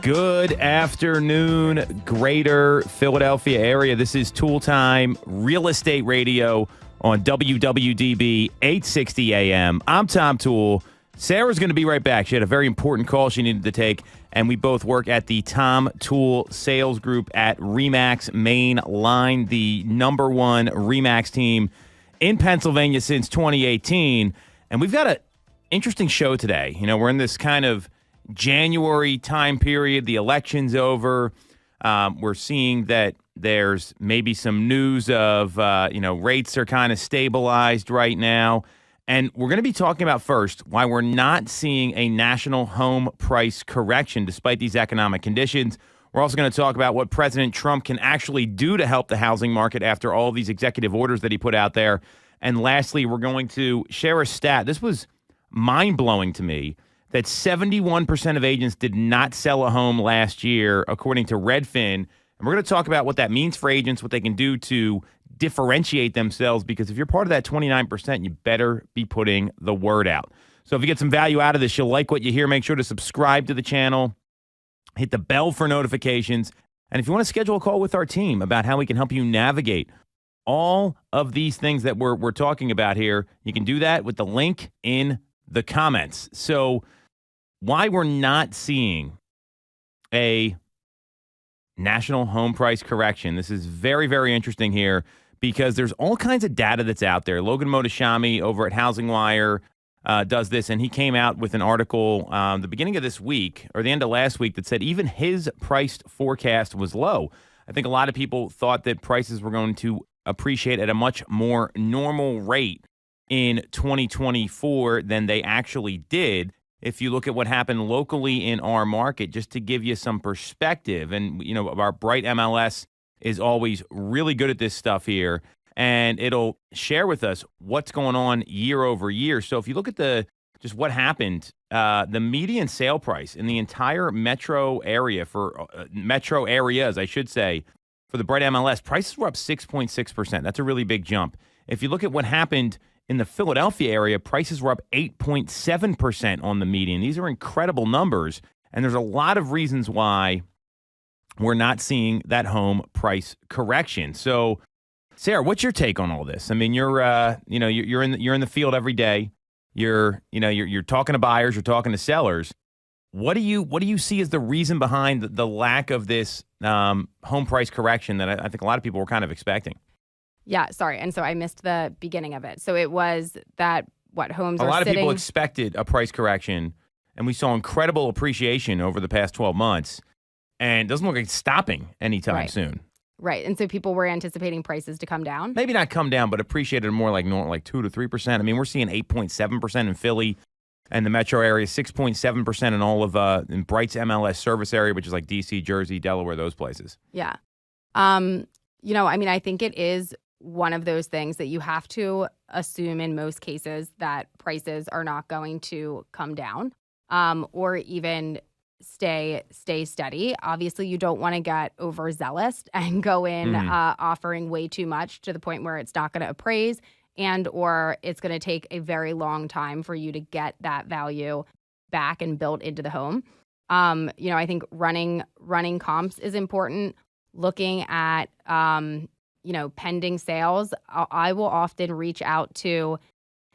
Good afternoon, greater Philadelphia area. This is Toole Time, Real Estate Radio on WWDB 860 AM. I'm Tom Toole. Sarah's going to be right back. She had a very important call she needed to take, and we both work at the Tom Toole Sales Group at RE/MAX Main Line, the number one RE/MAX team in Pennsylvania since 2018. And we've got an interesting show today. You know, we're in this kind of January time period. The election's over. We're seeing that there's maybe some news of, rates are kind of stabilized right now. And we're going to be talking about first why we're not seeing a national home price correction despite these economic conditions. We're also going to talk about what President Trump can actually do to help the housing market after all these executive orders that he put out there. And lastly, we're going to share a stat. This was mind-blowing to me, that 71% of agents did not sell a home last year, according to Redfin. And we're going to talk about what that means for agents, what they can do to differentiate themselves, because if you're part of that 29%, you better be putting the word out. So if you get some value out of this, you'll like what you hear, make sure to subscribe to the channel, hit the bell for notifications. And if you want to schedule a call with our team about how we can help you navigate all of these things that we're talking about here, you can do that with the link in the comments. So why we're not seeing a national home price correction. This is very, very interesting here because there's all kinds of data that's out there. Logan Mohtashami over at Housing Wire does this, and he came out with an article the beginning of this week or the end of last week that said even his price forecast was low. I think a lot of people thought that prices were going to appreciate at a much more normal rate in 2024 than they actually did. If you look at what happened locally in our market, just to give you some perspective, and you know, our Bright MLS is always really good at this stuff here, and it'll share with us what's going on year over year. So if you look at just what happened, the median sale price in the entire metro area metro areas, I should say, for the Bright MLS, prices were up 6.6%. That's a really big jump. If you look at what happened in the Philadelphia area, prices were up 8.7% on the median. These are incredible numbers, and there's a lot of reasons why we're not seeing that home price correction. So, Sarah, what's your take on all this? I mean, you're in the field every day. You're talking to buyers, you're talking to sellers. What do you see as the reason behind the lack of this home price correction that I think a lot of people were kind of expecting? Yeah, sorry. And so I missed the beginning of it. So it was that homes a are lot sitting... of people expected a price correction, and we saw incredible appreciation over the past 12 months, and it doesn't look like it's stopping anytime soon. Right. And so people were anticipating prices to come down? Maybe not come down, but appreciated more like 2 to 3%. I mean, we're seeing 8.7% in Philly and the metro area, 6.7% in all of in Bright's MLS service area, which is like D.C., Jersey, Delaware, those places. Yeah. I think it is one of those things that you have to assume in most cases that prices are not going to come down or even stay steady. Obviously, you don't want to get overzealous and go in offering way too much to the point where it's not going to appraise and or it's going to take a very long time for you to get that value back and built into the home. I think running comps is important. Looking at pending sales, I will often reach out to,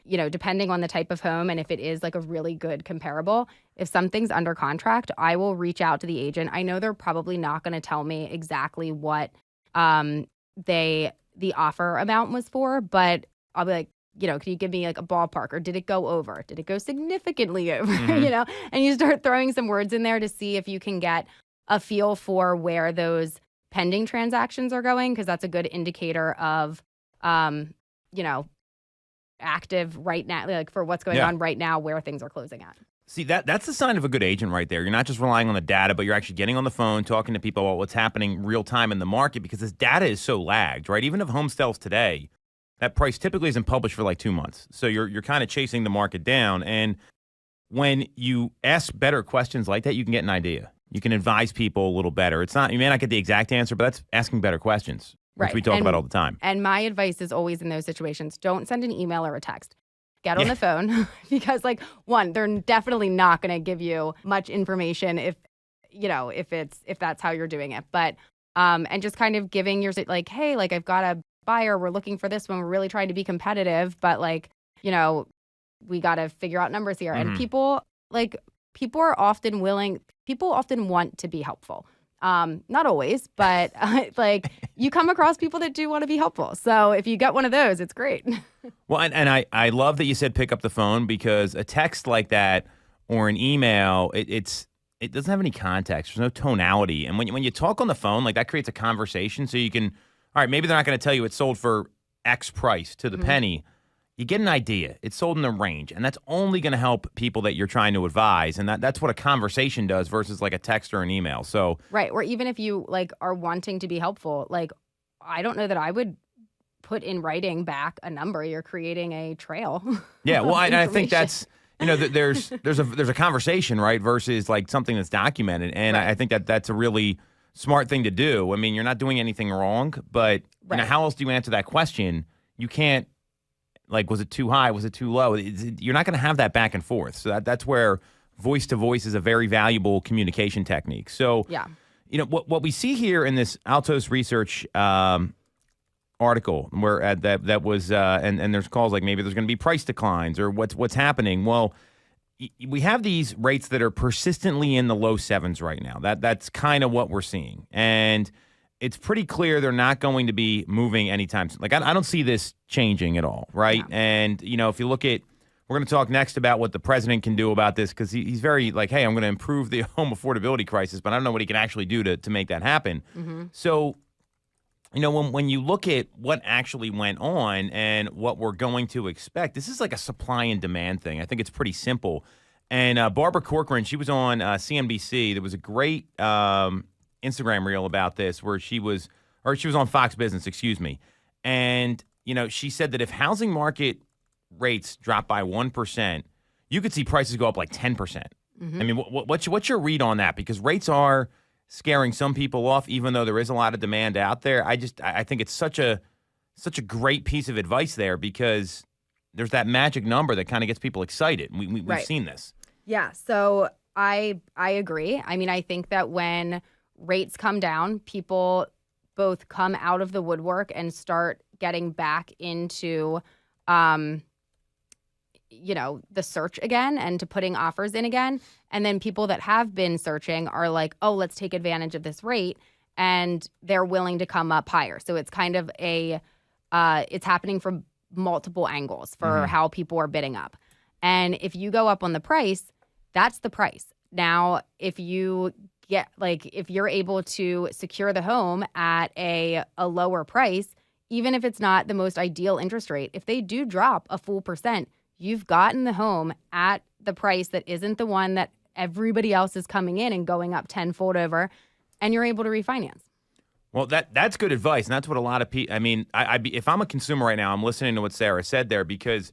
depending on the type of home and if it is like a really good comparable, if something's under contract, I will reach out to the agent. I know they're probably not going to tell me exactly what the offer amount was for, but I'll be like, can you give me like a ballpark, or did it go over? Did it go significantly over? Mm-hmm. And you start throwing some words in there to see if you can get a feel for where those pending transactions are going, because that's a good indicator of, active right now, like for what's going on right now, where things are closing at. See, that's the sign of a good agent right there. You're not just relying on the data, but you're actually getting on the phone, talking to people about what's happening real time in the market, because this data is so lagged, right? Even if home sells today, that price typically isn't published for like 2 months. So you're kind of chasing the market down. And when you ask better questions like that, you can get an idea. You can advise people a little better. You may not get the exact answer, but that's asking better questions, which we talk about all the time. And my advice is always in those situations, don't send an email or a text. Get on the phone because, one, they're definitely not going to give you much information if if that's how you're doing it. But and just kind of giving your like, hey, like I've got a buyer, we're looking for this one, we're really trying to be competitive, but like, we got to figure out numbers here. And people are often people often want to be helpful. Not always, but like you come across people that do want to be helpful. So if you get one of those, it's great. Well, and I love that you said pick up the phone, because a text like that or an email, it doesn't have any context. There's no tonality. And when you talk on the phone, like that creates a conversation. So you can, all right, maybe they're not going to tell you it's sold for X price to the penny. You get an idea. It's sold in the range, and that's only going to help people that you're trying to advise, and that's what a conversation does versus like a text or an email. So right, or even if you like are wanting to be helpful, like I don't know that I would put in writing back a number. You're creating a trail. Yeah, well, I think that's there's a conversation, right, versus like something that's documented, and right. I think that's a really smart thing to do. I mean, you're not doing anything wrong, but how else do you answer that question? You can't. Like, was it too high? Was it too low? You're not going to have that back and forth. So that's where voice-to-voice is a very valuable communication technique. So, what we see here in this Altos Research article, where that was, and there's calls like maybe there's going to be price declines or what's happening. Well, we have these rates that are persistently in the low sevens right now. That's kind of what we're seeing, and it's pretty clear they're not going to be moving anytime soon. Like, I don't see this changing at all, right? Yeah. And, if you look at, we're going to talk next about what the president can do about this, because he's very like, hey, I'm going to improve the home affordability crisis, but I don't know what he can actually do to make that happen. Mm-hmm. So, when you look at what actually went on and what we're going to expect, this is like a supply and demand thing. I think it's pretty simple. And Barbara Corcoran, she was on CNBC. There was a great Instagram reel about this where she was on Fox Business, excuse me. And, she said that if housing market rates drop by 1%, you could see prices go up like 10%. Mm-hmm. I mean, what's your read on that? Because rates are scaring some people off, even though there is a lot of demand out there. I think it's such a great piece of advice there, because there's that magic number that kind of gets people excited. We've right. seen this. Yeah. So I agree. I mean, I think that when rates come down, people both come out of the woodwork and start getting back into, the search again and to putting offers in again. And then people that have been searching are like, oh, let's take advantage of this rate. And they're willing to come up higher. So it's kind of it's happening from multiple angles for how people are bidding up. And if you go up on the price, that's the price. Now, if you if you're able to secure the home at a lower price, even if it's not the most ideal interest rate, if they do drop a full percent, you've gotten the home at the price that isn't the one that everybody else is coming in and going up tenfold over, and you're able to refinance. Well, that's good advice, and that's what a lot of people. I mean, if I'm a consumer right now, I'm listening to what Sarah said there, because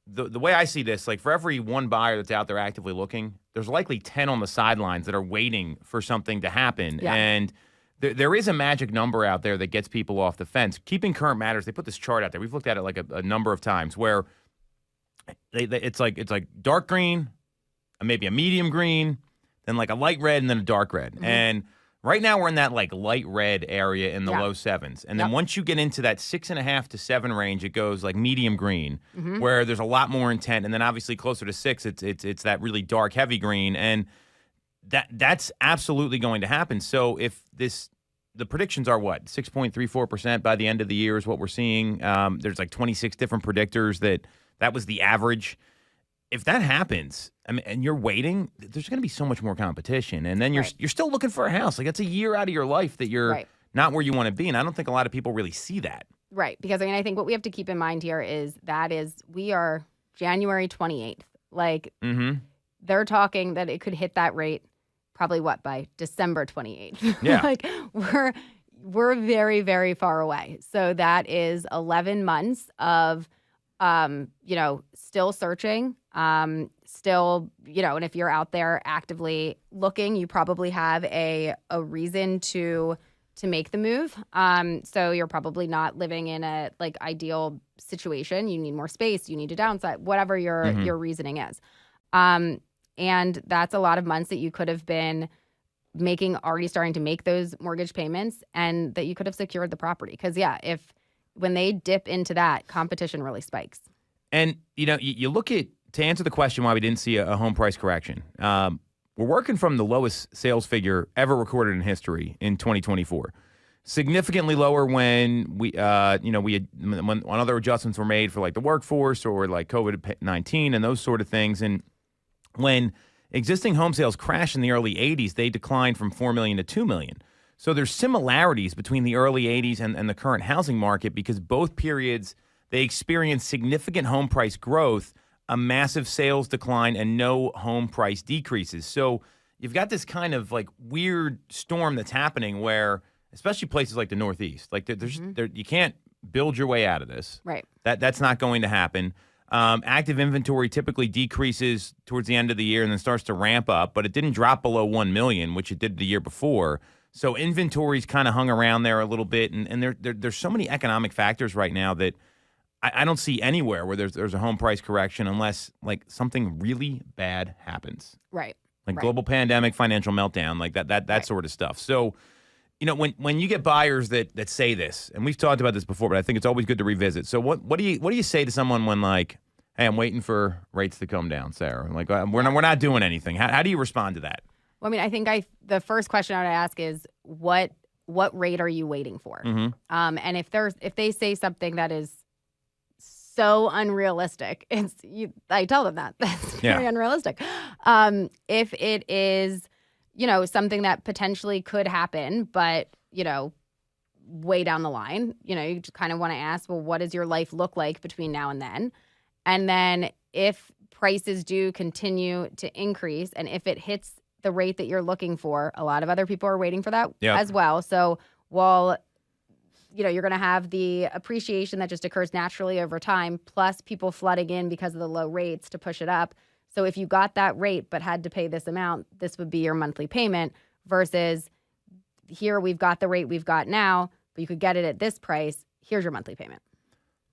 the way I see this, like for every one buyer that's out there actively looking, there's likely 10 on the sidelines that are waiting for something to happen. Yeah. And there is a magic number out there that gets people off the fence. Keeping Current Matters, they put this chart out there. We've looked at it like a number of times where it's like dark green, maybe a medium green, then like a light red, and then a dark red. Mm-hmm. And right now we're in that like light red area in the low sevens. And then once you get into that 6.5 to 7 range, it goes like medium green, where there's a lot more intent. And then obviously closer to 6, it's that really dark, heavy green. And that's absolutely going to happen. So if the predictions are what? 6.34% by the end of the year is what we're seeing. There's like 26 different predictors that was the average. If that happens, I mean, and you're waiting, there's going to be so much more competition, and then you're still looking for a house. Like, that's a year out of your life that you're not where you want to be, and I don't think a lot of people really see that. Right, because I mean, I think what we have to keep in mind here is we are January 28th. Like, they're talking that it could hit that rate probably by December 28th. Yeah, like we're very, very far away. So that is 11 months of still searching, still, and if you're out there actively looking, you probably have a reason to make the move. So you're probably not living in a like ideal situation. You need more space, you need to downsize, whatever your reasoning is. And that's a lot of months that you could have been already starting to make those mortgage payments, and that you could have secured the property. Because when they dip into that, competition really spikes. And, you look at, to answer the question why we didn't see a home price correction, we're working from the lowest sales figure ever recorded in history in 2024. Significantly lower when we had when other adjustments were made for like the workforce or like COVID-19 and those sort of things. And when existing home sales crashed in the early 80s, they declined from 4 million to 2 million. So there's similarities between the early 80s and the current housing market, because both periods, they experienced significant home price growth, a massive sales decline, and no home price decreases. So you've got this kind of like weird storm that's happening where, especially places like the Northeast, like you can't build your way out of this. Right. That's not going to happen. Active inventory typically decreases towards the end of the year and then starts to ramp up, but it didn't drop below 1 million, which it did the year before. So inventory's kind of hung around there a little bit, and there's so many economic factors right now that I don't see anywhere where there's a home price correction unless like something really bad happens. Right. Like global pandemic, financial meltdown, like that sort of stuff. So, when you get buyers that say this, and we've talked about this before, but I think it's always good to revisit. So what do you say to someone when like, hey, I'm waiting for rates to come down, Sarah? Like we're not doing anything. How do you respond to that? Well, I mean, I think the first question I would ask is what rate are you waiting for? Mm-hmm. And if they say something that is so unrealistic, I tell them that's very unrealistic. If it is, something that potentially could happen, but way down the line, you just kind of want to ask, well, what does your life look like between now and then? And then if prices do continue to increase, and if it hits the rate that you're looking for, a lot of other people are waiting for that as well. So while you're going to have the appreciation that just occurs naturally over time, plus people flooding in because of the low rates to push it up. So if you got that rate but had to pay this amount, this would be your monthly payment, versus here we've got the rate we've got now, but you could get it at this price. Here's your monthly payment.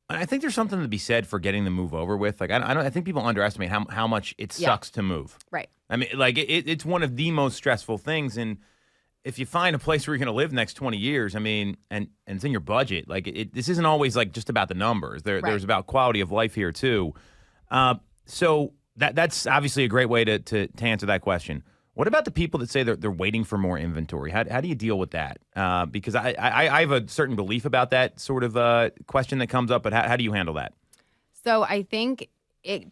I think there's something to be said for getting the move over with. Like I think people underestimate how much it sucks to move. Right. I mean, like it's one of the most stressful things, and if you find a place where you're going to live next 20 years, I mean, and it's in your budget, like this isn't always like just about the numbers. There's about quality of life here too. So that's obviously a great way to answer that question. What about the people that say they're waiting for more inventory? How do you deal with that? Because I have a certain belief about that sort of question that comes up, but how do you handle that? So I think it,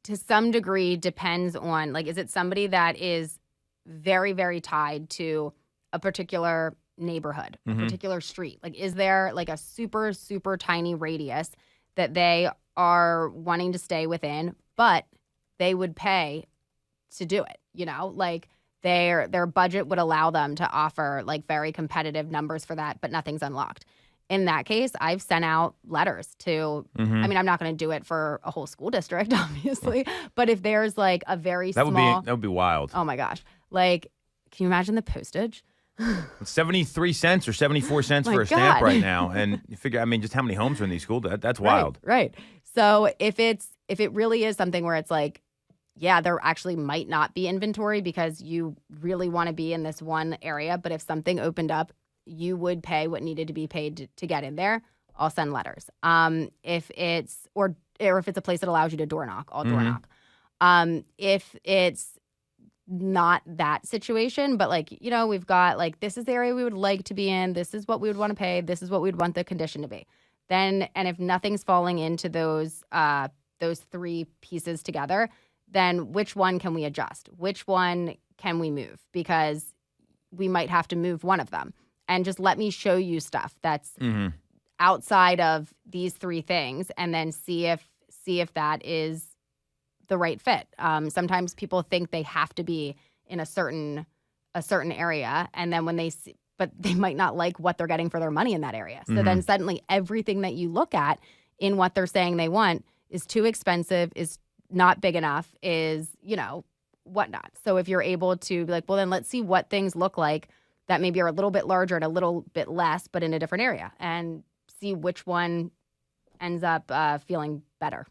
to some degree, depends on, like, is it somebody that is very, very tied to a particular neighborhood, a particular street? Like, is there like a super, super tiny radius that they are wanting to stay within, but they would pay to do it? Like their budget would allow them to offer like very competitive numbers for that, but nothing's unlocked. In that case, I've sent out letters to, I mean, I'm not going to do it for a whole school district, obviously, but if there's like a very small. That would be wild. Oh my gosh. Like, can you imagine the postage? It's 73 cents or 74 cents for a stamp right now. And you figure, I mean, just how many homes are in these schools? That's wild. Right. So if it really is something where it's like, yeah, there actually might not be inventory because you really want to be in this one area, but if something opened up, you would pay what needed to be paid to get in there. I'll send letters. If it's or if it's a place that allows you to door knock, I'll door knock. If it's not that situation, but like, we've got like, this is the area we would like to be in. This is what we would want to pay. This is what we'd want the condition to be. Then, and if nothing's falling into those three pieces together, then which one can we adjust? Which one can we move? Because we might have to move one of them. And just let me show you stuff that's outside of these three things, and then see if that is the right fit. Sometimes people think they have to be in a certain area, and then when but they might not like what they're getting for their money in that area. So then suddenly everything that you look at in what they're saying they want is too expensive, is not big enough, is, whatnot. So if you're able to be like, well, then let's see what things look like that maybe are a little bit larger and a little bit less, but in a different area, and see which one ends up feeling better.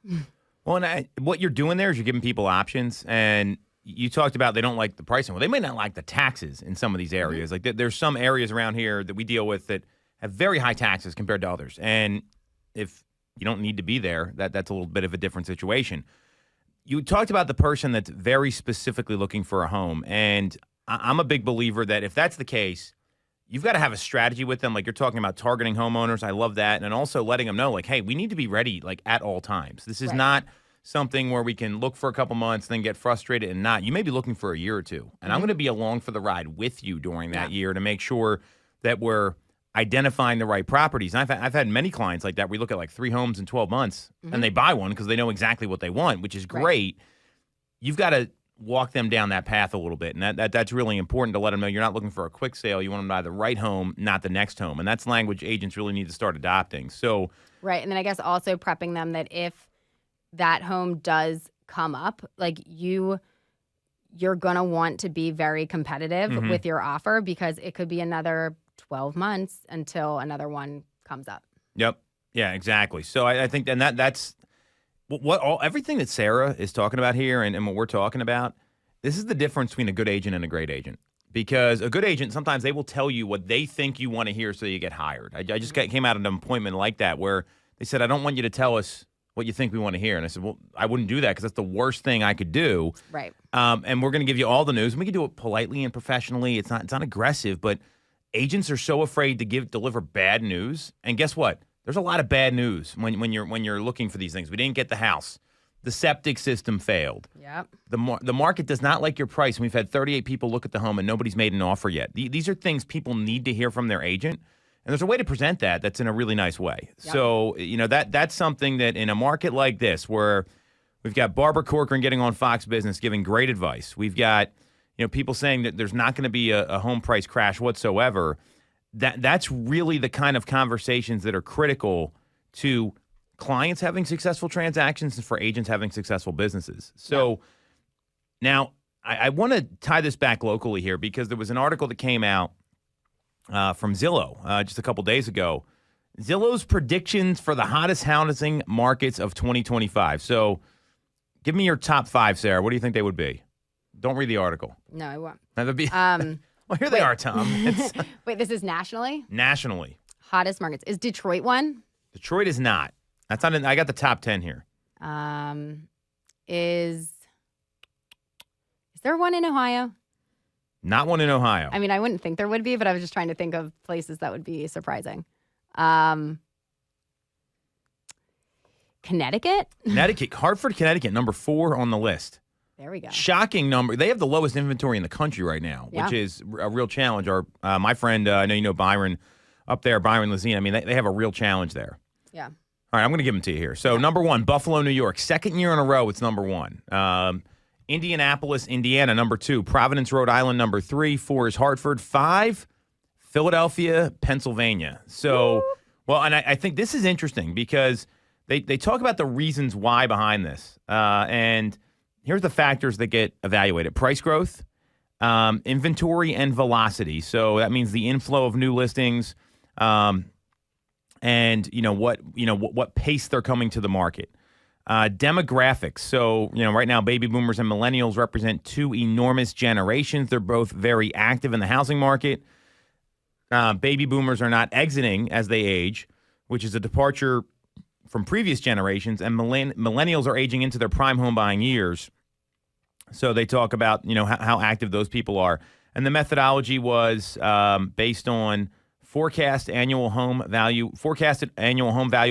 Well, and what you're doing there is you're giving people options, and you talked about they don't like the pricing. Well, they may not like the taxes in some of these areas. Like there's some areas around here that we deal with that have very high taxes compared to others. And if you don't need to be there, that's a little bit of a different situation. You talked about the person that's very specifically looking for a home. And I'm a big believer that if that's the case, you've got to have a strategy with them. Like you're talking about targeting homeowners. I love that. And then also letting them know, like, hey, we need to be ready like at all times. This is not something where we can look for a couple months, then get frustrated and not. You may be looking for a year or two. And I'm going to be along for the ride with you during that year to make sure that we're identifying the right properties. And I've had many clients like that. We look at like 3 homes in 12 months and they buy one because they know exactly what they want, which is great. You've got to walk them down that path a little bit. And that's really important to let them know you're not looking for a quick sale. You want them to buy the right home, not the next home. And that's language agents really need to start adopting. So, right. And then I guess also prepping them that if that home does come up, like you're going to want to be very competitive with your offer because it could be another 12 months until another one comes up. Yep. Yeah, exactly. So I think, and that's everything that Sarah is talking about here and what we're talking about, this is the difference between a good agent and a great agent. Because a good agent, sometimes they will tell you what they think you want to hear so you get hired. I just came out of an appointment like that where they said, I don't want you to tell us what you think we want to hear. And I said, well, I wouldn't do that because that's the worst thing I could do. Right. And we're going to give you all the news. And we can do it politely and professionally. It's not aggressive, but agents are so afraid to deliver bad news. And guess what? There's a lot of bad news when you're looking for these things. We didn't get the house. The septic system failed. Yep. The market does not like your price. And we've had 38 people look at the home and nobody's made an offer yet. These are things people need to hear from their agent. And there's a way to present that that's in a really nice way. Yep. So, that's something that in a market like this where we've got Barbara Corcoran getting on Fox Business giving great advice. We've got, people saying that there's not going to be a home price crash whatsoever. That's really the kind of conversations that are critical to clients having successful transactions and for agents having successful businesses. So now I want to tie this back locally here because there was an article that came out from Zillow just a couple days ago. Zillow's predictions for the hottest housing markets of 2025. So give me your top 5, Sarah. What do you think they would be? Don't read the article. No, I won't. That would be. Well, here they are, Tom. Wait, this is nationally? Nationally. Hottest markets. Is Detroit one? Detroit is not. That's not. I got the top 10 here. Is there one in Ohio? Not one in Ohio. I mean, I wouldn't think there would be, but I was just trying to think of places that would be surprising. Connecticut? Hartford, Connecticut, number 4 on the list. There we go. Shocking number. They have the lowest inventory in the country right now, which is a real challenge. My friend, I know you know Byron up there, Byron Lazine. I mean, they have a real challenge there. Yeah. All right, I'm going to give them to you here. So, number 1, Buffalo, New York. Second year in a row, it's number 1. Indianapolis, Indiana, number 2. Providence, Rhode Island, number 3. 4 is Hartford. 5, Philadelphia, Pennsylvania. So, well, and I think this is interesting because they talk about the reasons why behind this. And here's the factors that get evaluated. Price growth, inventory, and velocity. So that means the inflow of new listings, and what pace they're coming to the market. Demographics. So, right now, baby boomers and millennials represent 2 enormous generations. They're both very active in the housing market. Baby boomers are not exiting as they age, which is a departure from previous generations, and millennials are aging into their prime home buying years. So they talk about, how active those people are. And the methodology was based on forecasted annual home value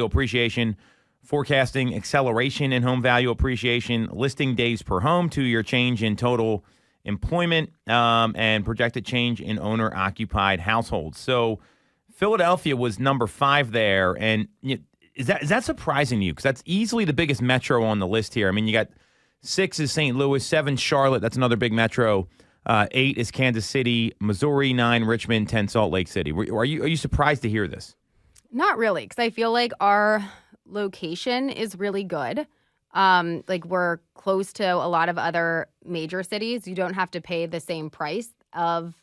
appreciation, forecasting acceleration in home value appreciation, listing days per home, 2-year change in total employment, and projected change in owner-occupied households. So Philadelphia was number 5 there. And is that surprising to you? Because that's easily the biggest metro on the list here. I mean, you got 6 is St. Louis, 7 Charlotte. That's another big metro. 8 is Kansas City, Missouri, 9 Richmond, 10 Salt Lake City. Are you surprised to hear this? Not really, because I feel like our location is really good. Like we're close to a lot of other major cities. You don't have to pay the same price of,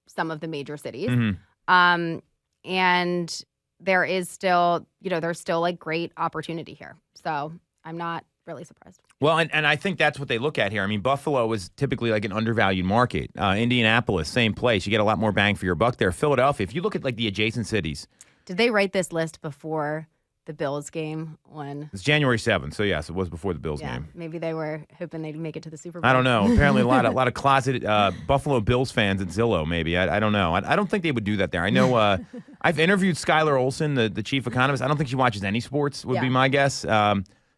some of the major cities. Mm-hmm. And there is still, there's still like great opportunity here. So I'm not really surprised. Well, and I think that's what they look at here. I mean, Buffalo is typically like an undervalued market. Indianapolis, same place. You get a lot more bang for your buck there. Philadelphia, if you look at like the adjacent cities. Did they write this list before the Bills game on? It's January 7th, so yes, it was before the Bills game. Maybe they were hoping they'd make it to the Super Bowl. I don't know. Apparently, a lot of closeted Buffalo Bills fans at Zillow. Maybe I don't know. I don't think they would do that there. I know. I've interviewed Skylar Olson, the chief economist. I don't think she watches any sports. Would be my guess.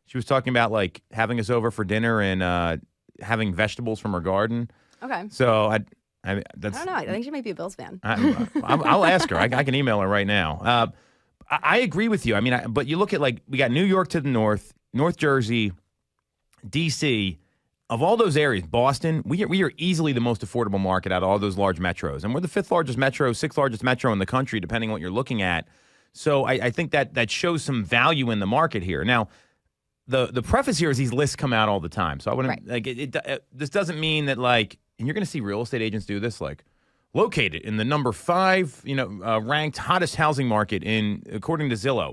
She was talking about like having us over for dinner and having vegetables from her garden. Okay. So I don't know. I think she might be a Bills fan. I'll ask her. I can email her right now. I agree with you. I mean, but you look at like we got New York to the north, North Jersey, D.C. Of all those areas, Boston, we are easily the most affordable market out of all those large metros, and we're the fifth largest metro, sixth largest metro in the country, depending on what you're looking at. So I think that shows some value in the market here. Now, the preface here is these lists come out all the time, so I wouldn't like it. This doesn't mean that like, and you're going to see real estate agents do this like. Located in the number 5, ranked hottest housing market according to Zillow.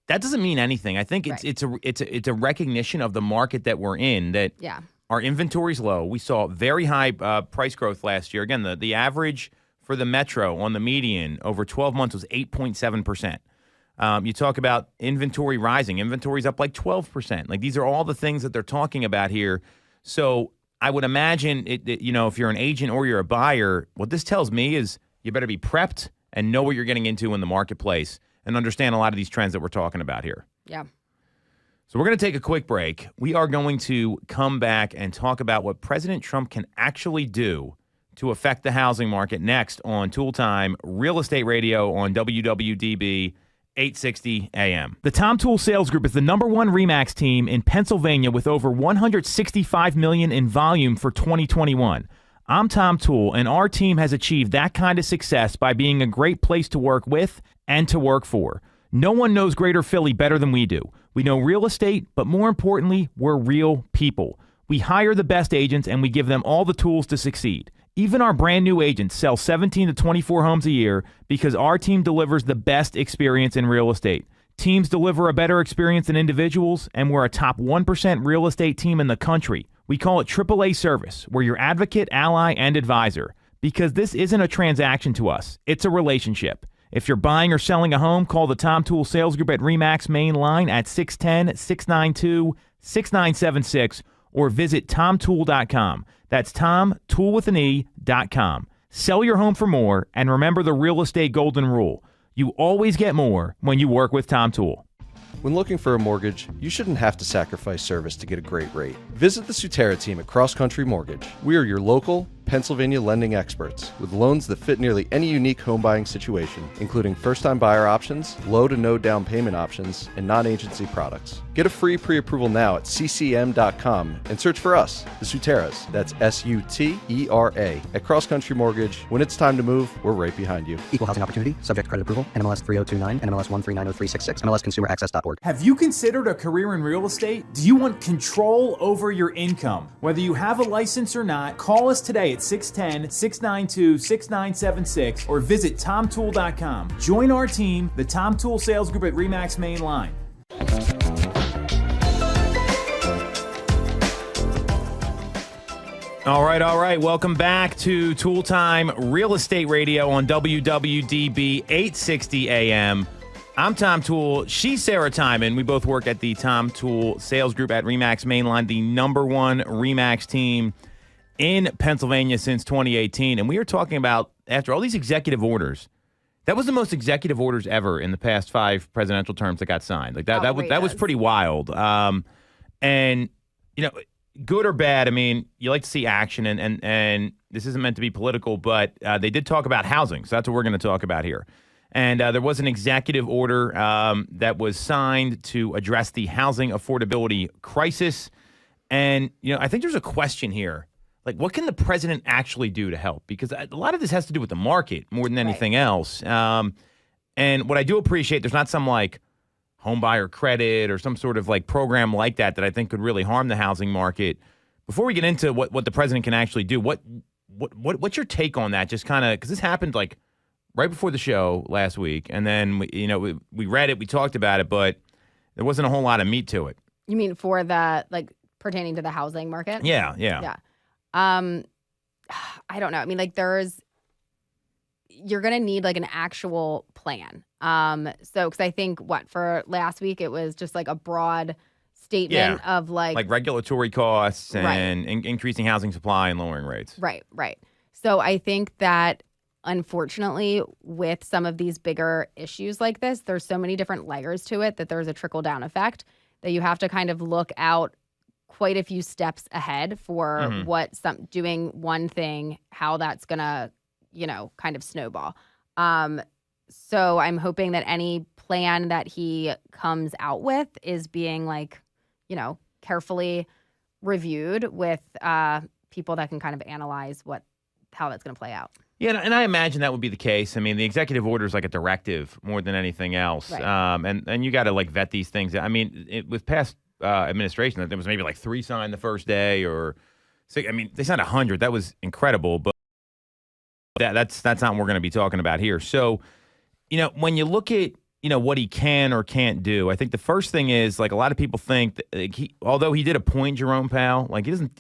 That doesn't mean anything. I think it's a recognition of the market that we're in. That our inventory's low. We saw very high price growth last year. Again, the average for the metro on the median over 12 months was 8.7%. You talk about inventory rising. Inventory's up like 12%. Like these are all the things that they're talking about here. So I would imagine, if you're an agent or you're a buyer, what this tells me is you better be prepped and know what you're getting into in the marketplace and understand a lot of these trends that we're talking about here. Yeah. So we're going to take a quick break. We are going to come back and talk about what President Trump can actually do to affect the housing market next on Tool Time Real Estate Radio on WWDB 860 AM. The Tom Toole Sales Group is the number 1 RE/MAX team in Pennsylvania with over $165 million in volume for 2021. I'm Tom Toole, and our team has achieved that kind of success by being a great place to work with and to work for. No one knows Greater Philly better than we do. We know real estate, but more importantly, we're real people. We hire the best agents, and we give them all the tools to succeed. Even our brand new agents sell 17 to 24 homes a year because our team delivers the best experience in real estate. Teams deliver a better experience than individuals, and we're a top 1% real estate team in the country. We call it AAA service. We're your advocate, ally, and advisor because this isn't a transaction to us. It's a relationship. If you're buying or selling a home, call the Tom Toole Sales Group at RE/MAX main line at 610-692-6976 or visit tomtoole.com. That's tomtoole.com. Sell your home for more, and remember the real estate golden rule. You always get more when you work with Tom Toole. When looking for a mortgage, you shouldn't have to sacrifice service to get a great rate. Visit the Sutera team at Cross Country Mortgage. We are your local, Pennsylvania lending experts with loans that fit nearly any unique home buying situation, including first-time buyer options, low to no down payment options, and non-agency products. Get a free pre-approval now at ccm.com and search for us, the Suteras. That's S-U-T-E-R-A. At Cross Country Mortgage, when it's time to move, we're right behind you. Equal housing opportunity, subject to credit approval, NMLS 3029, NMLS 1390366, MLSconsumeraccess.org. Have you considered a career in real estate? Do you want control over your income? Whether you have a license or not, call us today at 610-692-6976 or visit tomtoole.com. Join our team, the Tom Toole Sales Group at RE/MAX main line. All right. Welcome back to Tool Time Real Estate Radio on WWDB 860 AM. I'm Tom Toole. She's Sarah Tymon. We both work at the Tom Toole Sales Group at RE/MAX Mainline, the number 1 RE/MAX team in Pennsylvania since 2018. And we are talking about, after all these executive orders, that was the most executive orders ever in the past 5 presidential terms that got signed. Like that was pretty wild. And good or bad, I mean, you like to see action, and this isn't meant to be political, but they did talk about housing, so that's what we're going to talk about here. And there was an executive order that was signed to address the housing affordability crisis. And, I think there's a question here. Like, what can the president actually do to help? Because a lot of this has to do with the market more than anything else. And what I do appreciate, there's not some, like, home buyer credit or some sort of, like, program like that I think could really harm the housing market. Before we get into what the president can actually do, what's your take on that? Just kind of, because this happened, like, right before the show last week, and then we read it, we talked about it, but there wasn't a whole lot of meat to it. You mean for the pertaining to the housing market? Yeah. I don't know. I mean, you're going to need an actual plan. Because I think for last week, it was just a broad statement of like regulatory costs and increasing housing supply and lowering rates. Right. So I think that unfortunately with some of these bigger issues like this, there's so many different layers to it that there's a trickle down effect that you have to kind of look out quite a few steps ahead for doing one thing, how that's going to, kind of snowball. So I'm hoping that any plan that he comes out with is being carefully reviewed with people that can kind of analyze how that's going to play out. Yeah, and I imagine that would be the case. I mean, the executive order is like a directive more than anything else. Right. And you got to vet these things. I mean, with past administration, there was maybe 3 signed the first day or 6. I mean, they signed 100. That was incredible, but that's not what we're going to be talking about here. So, when you look at what he can or can't do, I think the first thing is a lot of people think that although he did appoint Jerome Powell,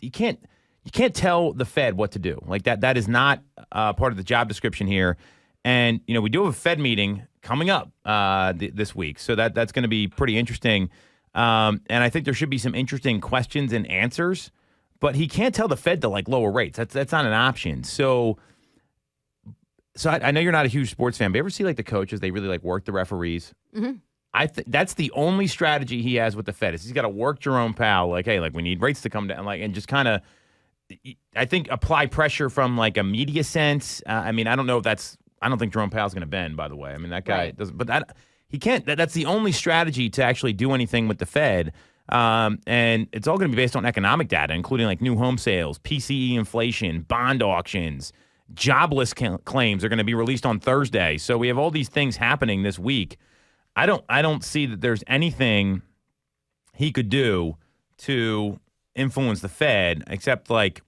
you can't tell the Fed what to do. That is not part of the job description here. And we do have a Fed meeting coming up this week, so that's going to be pretty interesting. And I think there should be some interesting questions and answers. But he can't tell the Fed to lower rates. That's not an option. So I know you're not a huge sports fan, but you ever see the coaches, they really work the referees? Mm-hmm. I think that's the only strategy he has with the Fed is he's got to work Jerome Powell. Hey, we need rates to come down, and just kind of, I think, apply pressure from a media sense. I mean, I don't know if I don't think Jerome Powell's going to bend, by the way. I mean, that guy doesn't, but he can't. That's the only strategy to actually do anything with the Fed. And it's all going to be based on economic data, including new home sales, PCE inflation, bond auctions. Jobless claims are going to be released on Thursday. So we have all these things happening this week. I don't see that there's anything he could do to influence the Fed except berate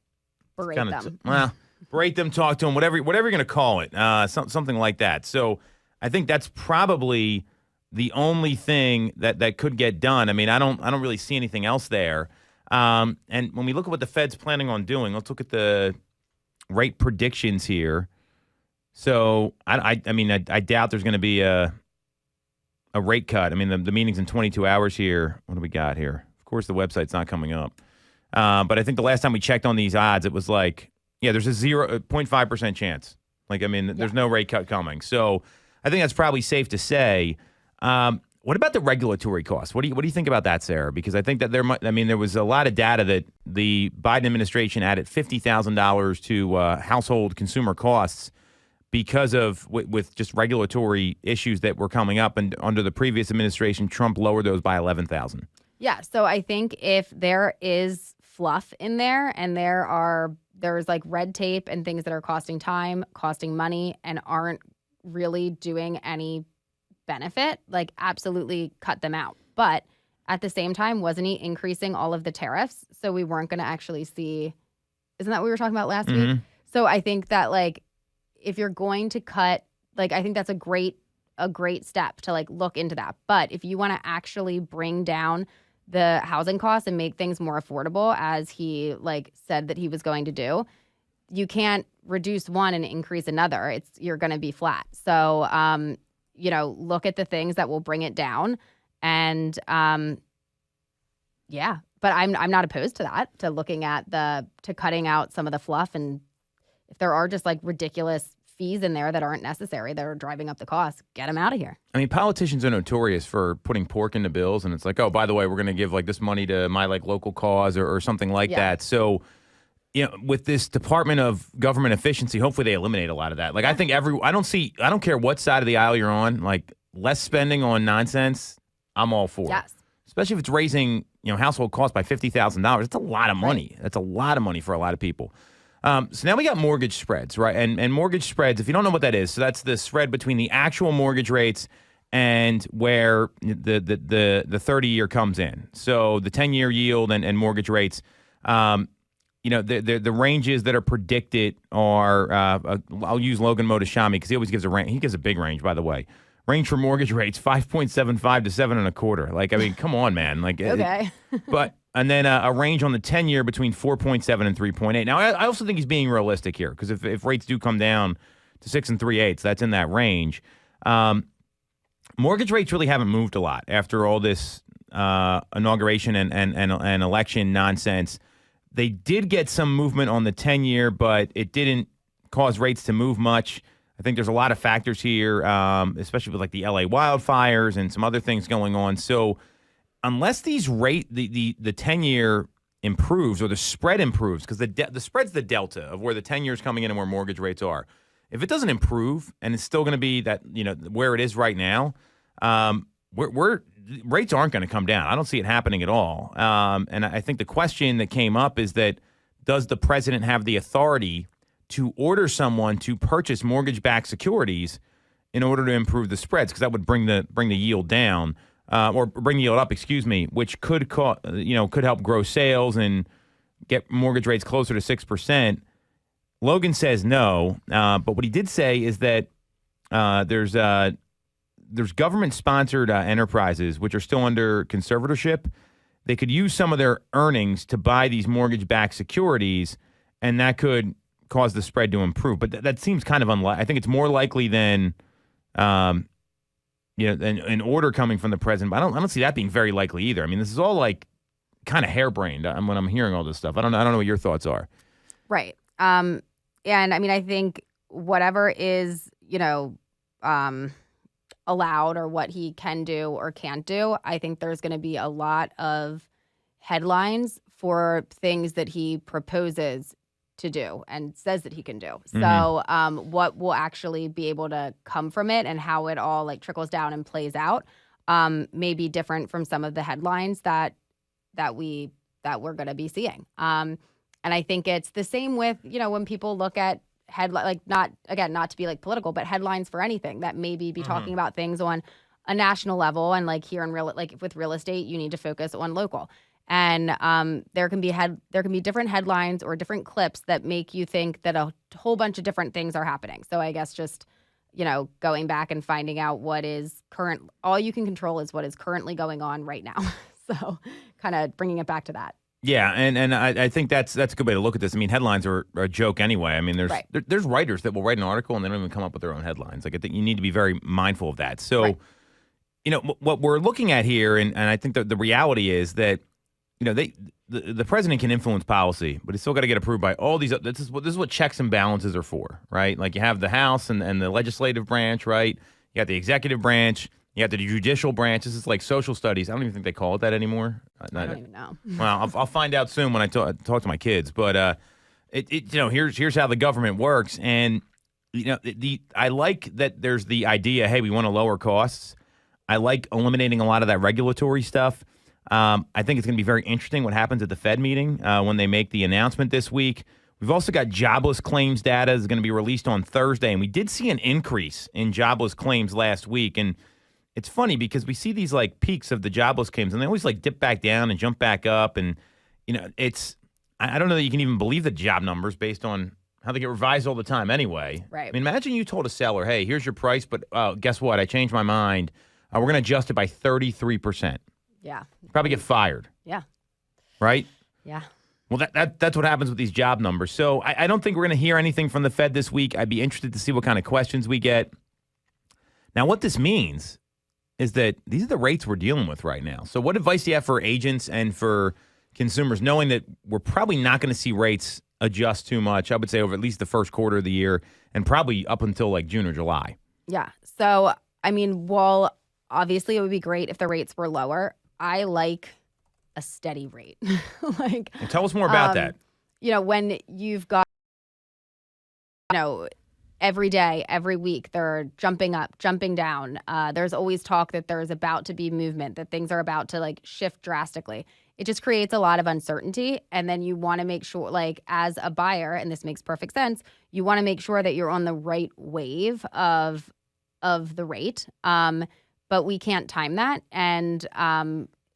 them. Berate them, talk to them, whatever you're going to call it, something like that. So I think that's probably the only thing that could get done. I mean, I don't really see anything else there. And when we look at what the Fed's planning on doing, let's look at the rate predictions here. So I doubt there's going to be a rate cut. I mean, the meeting's in 22 hours here. What do we got here? Of course, the website's not coming up. But I think the last time we checked on these odds, it was there's a 0.5% chance. There's no rate cut coming. So I think that's probably safe to say. What about the regulatory costs? What do you think about that, Sarah? Because I think that there was a lot of data that the Biden administration added $50,000 to household consumer costs because of with just regulatory issues that were coming up. And under the previous administration, Trump lowered those by $11,000. Yeah. So I think if there is fluff in there and there's red tape and things that are costing time, costing money, and aren't really doing any benefit, absolutely cut them out. But at the same time, wasn't he increasing all of the tariffs? So we weren't going to actually see, isn't that what we were talking about last week? So I think that if you're going to cut, I think that's a great step to look into that. But if you want to actually bring down the housing costs and make things more affordable, as he said that he was going to do, you can't reduce one and increase another. You're going to be flat. So, look at the things that will bring it down. And, but I'm not opposed to that, to looking at to cutting out some of the fluff. And if there are just ridiculous fees in there that aren't necessary, that are driving up the cost, get them out of here. I mean, politicians are notorious for putting pork into bills. And it's oh, by the way, we're going to give this money to my local cause or something like that. So, with this Department of Government Efficiency, hopefully they eliminate a lot of that. I think I don't care what side of the aisle you're on, less spending on nonsense, I'm all for. Yes. Especially if it's raising, household costs by $50,000. That's a lot of money. Right. That's a lot of money for a lot of people. So now we got mortgage spreads, right? And mortgage spreads, if you don't know what that is, so that's the spread between the actual mortgage rates and where the 30-year comes in. So the 10-year yield and mortgage rates, the ranges that are predicted are, I'll use Logan Motoshami because he always gives a range. He gives a big range, by the way. range for mortgage rates 5.75 to 7.25. Like, I mean, come on, man. Like, Okay. And then a range on the 10-year between 4.7 and 3.8. Now, I also think he's being realistic here because if rates do come down to 6 3/8, that's in that range. Mortgage rates really haven't moved a lot after all this inauguration and election nonsense. They did get some movement on the 10-year, but it didn't cause rates to move much. I think there's a lot of factors here, especially with like the LA wildfires and some other things going on. So unless the 10-year improves or the spread improves, because the spread's the delta of where the 10-year is coming in and where mortgage rates are. If it doesn't improve and it's still going to be that, where it is right now, rates aren't going to come down. I don't see it happening at all. And I think the question that came up is that does the president have the authority to order someone to purchase mortgage-backed securities in order to improve the spreads? Because that would bring the yield down or bring the yield up, which could help grow sales and get mortgage rates closer to 6%. Logan says no, but what he did say is that there's government-sponsored enterprises which are still under conservatorship. They could use some of their earnings to buy these mortgage-backed securities, and that could cause the spread to improve. But that seems kind of unlikely. I think it's more likely than an order coming from the president. But I don't see that being very likely either. I mean, this is all like kind of harebrained when I'm hearing all this stuff. I don't know what your thoughts are. Right. And I mean, I think whatever is, allowed or what he can do or can't do, I think there's going to be a lot of headlines for things that he proposes to do and says that he can do. Mm-hmm. So what will actually be able to come from it and how it all like trickles down and plays out may be different from some of the headlines that we're going to be seeing. And I think it's the same with, when people look at not to be like political, but headlines for anything that maybe be talking about things on a national level. And like here in with real estate, you need to focus on local. And there can be different headlines or different clips that make you think that a whole bunch of different things are happening. So I guess just, going back and finding out what is current, all you can control is what is currently going on right now. So kind of bringing it back to that. Yeah, and I think that's a good way to look at this. I mean, headlines are a joke anyway. I mean, there's writers that will write an article and they don't even come up with their own headlines. Like, I think you need to be very mindful of that. So, what we're looking at here, and I think that the reality is that, the president can influence policy, but he's still got to get approved by all these. This is what checks and balances are for, right? Like, you have the House and the legislative branch, right? You got the executive branch. You have the judicial branch. This is like social studies. I don't even think they call it that anymore. I don't even know. Well, I'll find out soon when I talk to my kids. But here's how the government works. And I like that there's the idea. Hey, we want to lower costs. I like eliminating a lot of that regulatory stuff. I think it's going to be very interesting what happens at the Fed meeting when they make the announcement this week. We've also got jobless claims data is going to be released on Thursday, and we did see an increase in jobless claims last week. And it's funny because we see these like peaks of the jobless claims and they always like dip back down and jump back up. And, I don't know that you can even believe the job numbers based on how they get revised all the time anyway. Right. I mean, imagine you told a seller, hey, here's your price, but guess what? I changed my mind. We're going to adjust it by 33%. Yeah. Probably get fired. Yeah. Right? Yeah. Well, that's what happens with these job numbers. So I don't think we're going to hear anything from the Fed this week. I'd be interested to see what kind of questions we get. Now, what this means is that these are the rates we're dealing with right now. So what advice do you have for agents and for consumers, knowing that we're probably not going to see rates adjust too much, I would say over at least the first quarter of the year and probably up until like June or July? Yeah. So, I mean, while obviously it would be great if the rates were lower, I like a steady rate. Well, tell us more about that. When you've got, every day, every week, they're jumping up, jumping down. There's always talk that there's about to be movement, that things are about to like shift drastically. It just creates a lot of uncertainty. And then you want to make sure, like as a buyer, and this makes perfect sense, you want to make sure that you're on the right wave of the rate. But we can't time that. And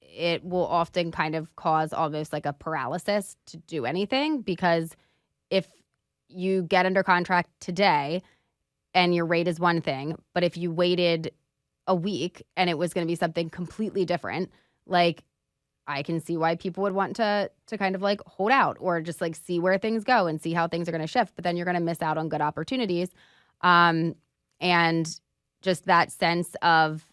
it will often kind of cause almost like a paralysis to do anything, because if you get under contract today and your rate is one thing, but if you waited a week and it was going to be something completely different, like I can see why people would want to kind of like hold out or just like see where things go and see how things are going to shift. But then you're going to miss out on good opportunities. And just that sense of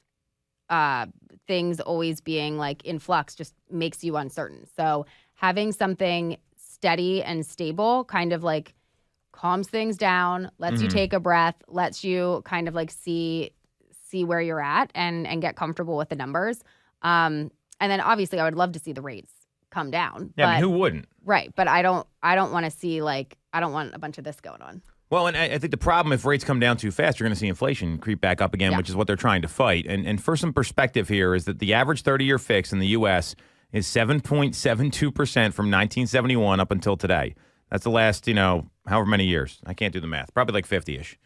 things always being like in flux just makes you uncertain. So having something steady and stable kind of like calms things down, lets you take a breath, lets you kind of like see where you're at and get comfortable with the numbers. And then obviously I would love to see the rates come down. Yeah, but, I mean, who wouldn't? Right. But I don't want to see like, I don't want a bunch of this going on. Well, and I think the problem, if rates come down too fast, you're going to see inflation creep back up again, which is what they're trying to fight. And for some perspective here is that the average 30-year fix in the U.S. is 7.72% from 1971 up until today. That's the last, however many years. I can't do the math. Probably like 50-ish.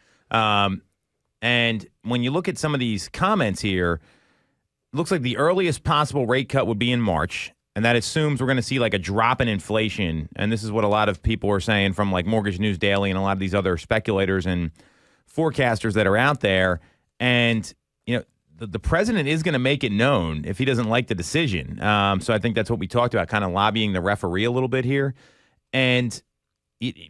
And when you look at some of these comments here, it looks like the earliest possible rate cut would be in March. And that assumes we're going to see like a drop in inflation. And this is what a lot of people are saying from like Mortgage News Daily and a lot of these other speculators and forecasters that are out there. And, the president is going to make it known if he doesn't like the decision. So I think that's what we talked about, kind of lobbying the referee a little bit here. And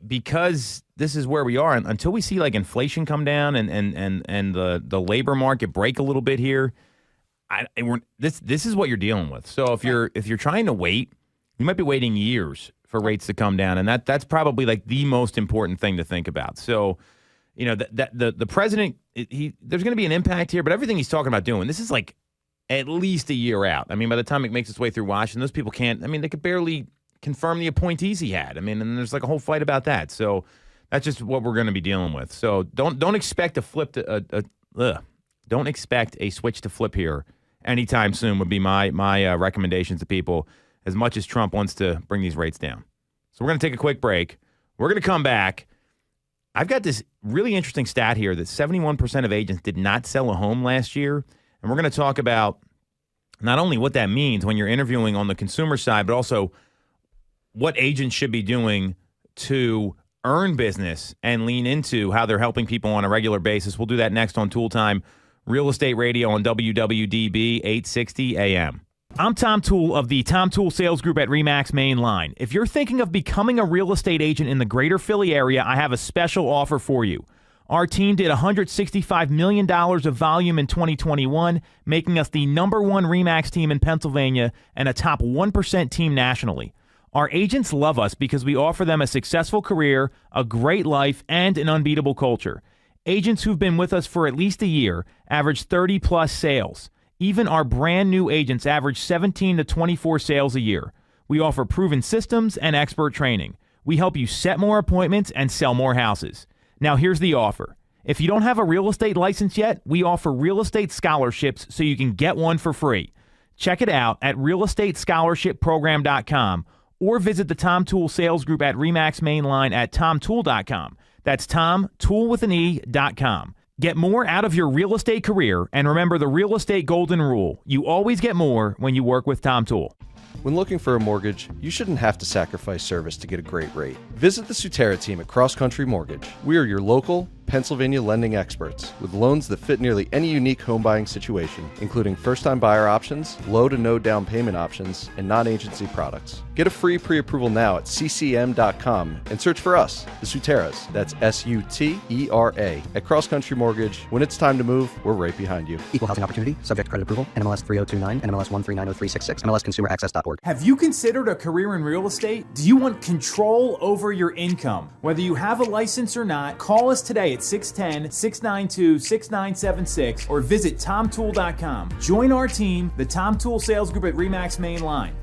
because this is where we are, until we see like inflation come down and the labor market break a little bit here, this is what you're dealing with. So if you're trying to wait, you might be waiting years for rates to come down, and that's probably like the most important thing to think about. So, the president, there's going to be an impact here, but everything he's talking about doing, this is like at least a year out. I mean, by the time it makes its way through Washington, those people can't. I mean, they could barely confirm the appointees he had. I mean, and there's like a whole fight about that. So that's just what we're going to be dealing with. So don't expect a flip don't expect a switch to flip here anytime soon would be my recommendations to people, as much as Trump wants to bring these rates down. So we're going to take a quick break. We're going to come back. I've got this really interesting stat here that 71% of agents did not sell a home last year. And we're going to talk about not only what that means when you're interviewing on the consumer side, but also what agents should be doing to earn business and lean into how they're helping people on a regular basis. We'll do that next on Tool Time Real Estate Radio on WWDB 860 AM. I'm Tom Toole of the Tom Toole Sales Group at RE/MAX Main Line. If you're thinking of becoming a real estate agent in the greater Philly area, I have a special offer for you. Our team did $165 million of volume in 2021, making us the #1 RE/MAX team in Pennsylvania and a top 1% team nationally. Our agents love us because we offer them a successful career, a great life, and an unbeatable culture. Agents who've been with us for at least a year average 30-plus sales. Even our brand new agents average 17 to 24 sales a year. We offer proven systems and expert training. We help you set more appointments and sell more houses. Now here's the offer. If you don't have a real estate license yet, we offer real estate scholarships so you can get one for free. Check it out at realestatescholarshipprogram.com or visit the Tom Toole Sales Group at RE/MAX Main Line at tomtoole.com. That's tomtoole.com. Get more out of your real estate career, and remember the real estate golden rule. You always get more when you work with Tom Toole. When looking for a mortgage, you shouldn't have to sacrifice service to get a great rate. Visit the Sutera team at Cross Country Mortgage. We are your local Pennsylvania lending experts with loans that fit nearly any unique home buying situation, including first-time buyer options, low to no down payment options, and non-agency products. Get a free pre-approval now at ccm.com and search for us, the Suteras. That's S-U-T-E-R-A. At Cross Country Mortgage, when it's time to move, we're right behind you. Equal housing opportunity, subject to credit approval, NMLS 3029, NMLS 1390366, MLSconsumeraccess.org. Have you considered a career in real estate? Do you want control over your income? Whether you have a license or not, call us today at 610-692-6976 or visit tomtoole.com. Join our team, the Tom Toole Sales Group at RE/MAX Main Line.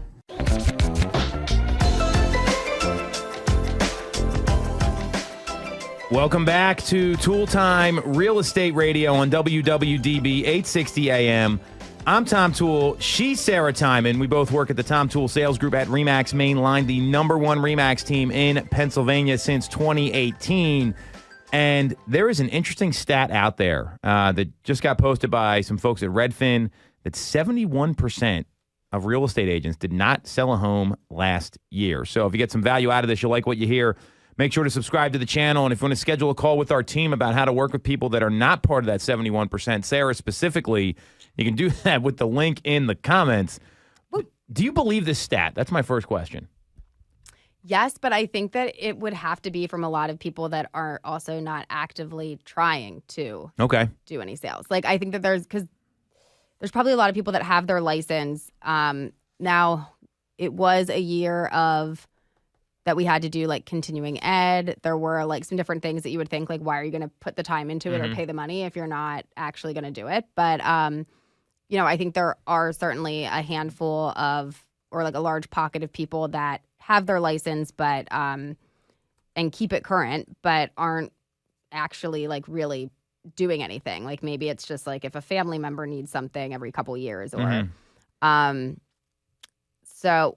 Welcome back to Tool Time Real Estate Radio on WWDB 860 AM. I'm Tom Toole. She's Sarah Tymon. We both work at the Tom Toole Sales Group at RE/MAX Main Line, the #1 RE/MAX team in Pennsylvania since 2018. And there is an interesting stat out there that just got posted by some folks at Redfin that 71% of real estate agents did not sell a home last year. So if you get some value out of this, you'll like what you hear. Make sure to subscribe to the channel. And if you want to schedule a call with our team about how to work with people that are not part of that 71%, Sarah specifically, you can do that with the link in the comments. Do you believe this stat? That's my first question. Yes, but I think that it would have to be from a lot of people that are also not actively trying to do any sales. Like, I think that there's probably a lot of people that have their license. Now, it was a year of that we had to do like continuing ed. There were like some different things that you would think like, why are you going to put the time into it or pay the money if you're not actually going to do it? But, I think there are certainly a handful of, or like a large pocket of people that have their license, but, and keep it current, but aren't actually like really doing anything. Like maybe it's just like if a family member needs something every couple years or,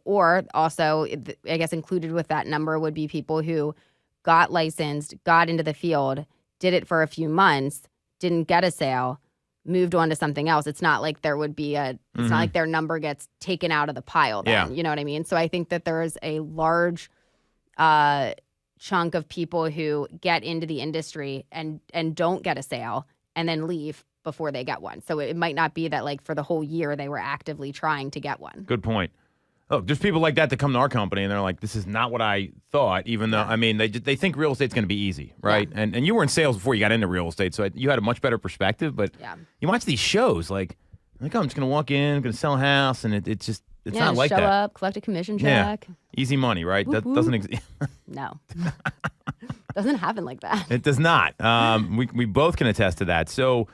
or also, I guess included with that number would be people who got licensed, got into the field, did it for a few months, didn't get a sale, moved on to something else. It's not like there would be it's not like their number gets taken out of the pile then, you know what I mean? So I think that there is a large chunk of people who get into the industry and don't get a sale and then leave before they get one. So it might not be that like for the whole year they were actively trying to get one. Good point. Look, there's people like that come to our company and they're like, this is not what I thought, even though, I mean, they think real estate's going to be easy, right? Yeah. And you were in sales before you got into real estate, so you had a much better perspective. But you watch these shows, like oh, I'm just going to walk in, I'm going to sell a house, and it's not like that. Show up, collect a commission check. Yeah. Easy money, right? Whoop, that doesn't exist. No. Doesn't happen like that. It does not. We both can attest to that. So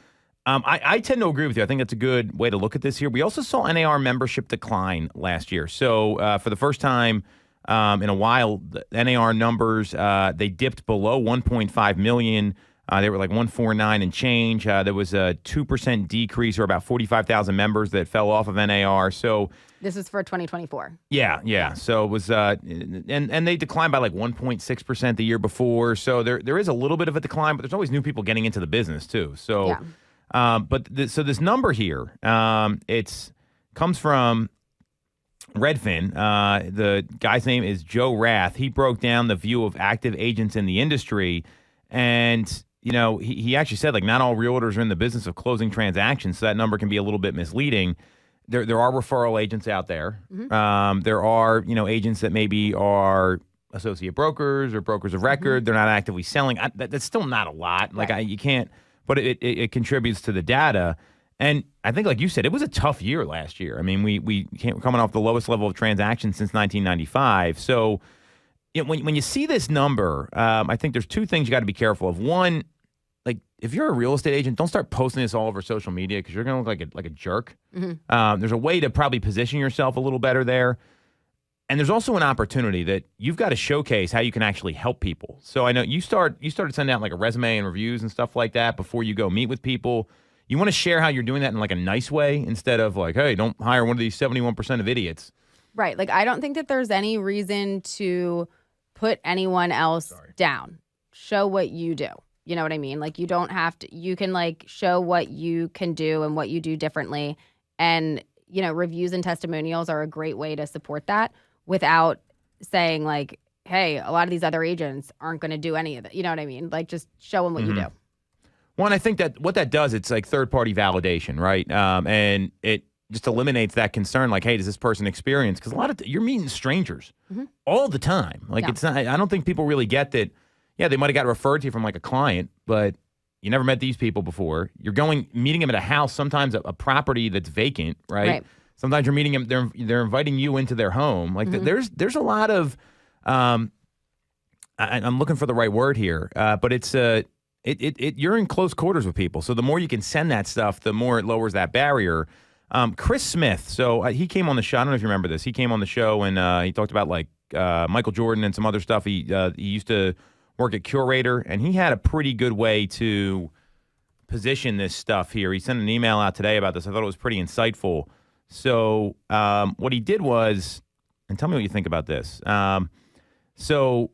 I tend to agree with you. I think that's a good way to look at this here. We also saw NAR membership decline last year. So for the first time in a while, the NAR numbers, they dipped below 1.5 million. They were like 149 and change. There was a 2% decrease, or about 45,000 members that fell off of NAR. So this is for 2024. Yeah. So it was, and they declined by like 1.6% the year before. So there is a little bit of a decline, but there's always new people getting into the business too. So, so this number here, it's comes from Redfin. The guy's name is Joe Rath. He broke down the view of active agents in the industry, and he actually said like not all realtors are in the business of closing transactions, so that number can be a little bit misleading. There are referral agents out there. There are agents that maybe are associate brokers or brokers of record. They're not actively selling. That's still not a lot. Like you can't. But it contributes to the data. And I think, like you said, it was a tough year last year. I mean, we're coming off the lowest level of transactions since 1995. So when you see this number, I think there's two things you got to be careful of. One, like if you're a real estate agent, don't start posting this all over social media because you're going to look like a jerk. There's a way to probably position yourself a little better there. And there's also an opportunity that you've got to showcase how you can actually help people. So I know you started sending out like a resume and reviews and stuff like that before you go meet with people. You want to share how you're doing that in like a nice way instead of like, hey, don't hire one of these 71% of idiots. Right. Like I don't think that there's any reason to put anyone else down. Show what you do. You know what I mean? Like you don't have to, you can like show what you can do and what you do differently. And, reviews and testimonials are a great way to support that, without saying like, hey, a lot of these other agents aren't going to do any of it. You know what I mean? Like just show them what you do. Well, and I think that what that does, it's like third-party validation, right? And it just eliminates that concern like, hey, does this person experience? Because a lot of you're meeting strangers all the time. Like it's not, I don't think people really get that. Yeah, they might have got referred to you from like a client, but you never met these people before. You're meeting them at a house, sometimes a property that's vacant, right? Sometimes you're meeting them, they're inviting you into their home. Like there's a lot of, I'm looking for the right word here, but it's you're in close quarters with people. So the more you can send that stuff, the more it lowers that barrier. Chris Smith, so he came on the show. I don't know if you remember this. He came on the show and he talked about like Michael Jordan and some other stuff. He used to work at Curator, and he had a pretty good way to position this stuff here. He sent an email out today about this. I thought it was pretty insightful. So what he did was, and tell me what you think about this. So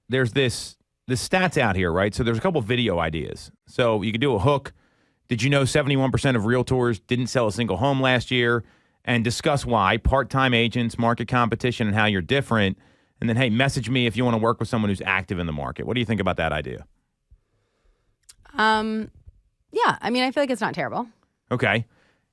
there's this stats out here, right? So there's a couple video ideas. So you could do a hook. Did you know 71% of realtors didn't sell a single home last year? And discuss why. Part-time agents, market competition, and how you're different. And then, hey, message me if you want to work with someone who's active in the market. What do you think about that idea? Yeah, I mean, I feel like it's not terrible. Okay.